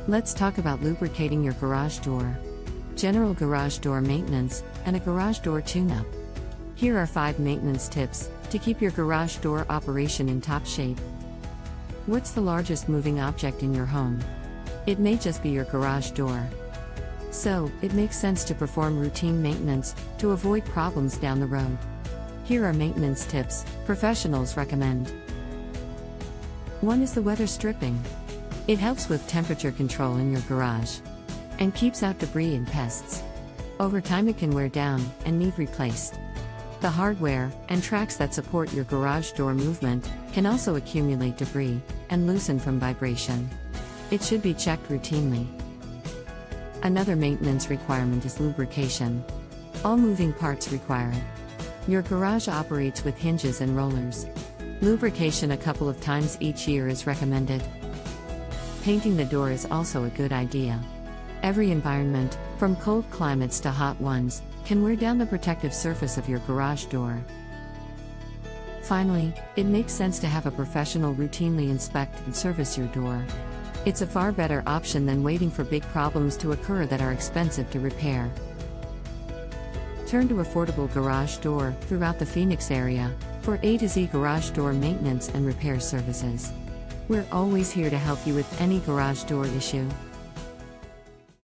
Let's talk about lubricating your garage door. General garage door maintenance, and a garage door tune-up. Here are 5 maintenance tips to keep your garage door operation in top shape. What's the largest moving object in your home? It may just be your garage door. So, it makes sense to perform routine maintenance to avoid problems down the road. Here are maintenance tips professionals recommend. 1 is the weather stripping. It helps with temperature control in your garage and keeps out debris and pests. Over time it can wear down and need replaced. The hardware and tracks that support your garage door movement can also accumulate debris and loosen from vibration. It should be checked routinely. Another maintenance requirement is lubrication. All moving parts require it. Your garage operates with hinges and rollers. Lubrication a couple of times each year is recommended. Painting the door is also a good idea. Every environment, from cold climates to hot ones, can wear down the protective surface of your garage door. Finally, it makes sense to have a professional routinely inspect and service your door. It's a far better option than waiting for big problems to occur that are expensive to repair. Turn to affordable garage door throughout the Phoenix area for A to Z garage door maintenance and repair services. We're always here to help you with any garage door issue.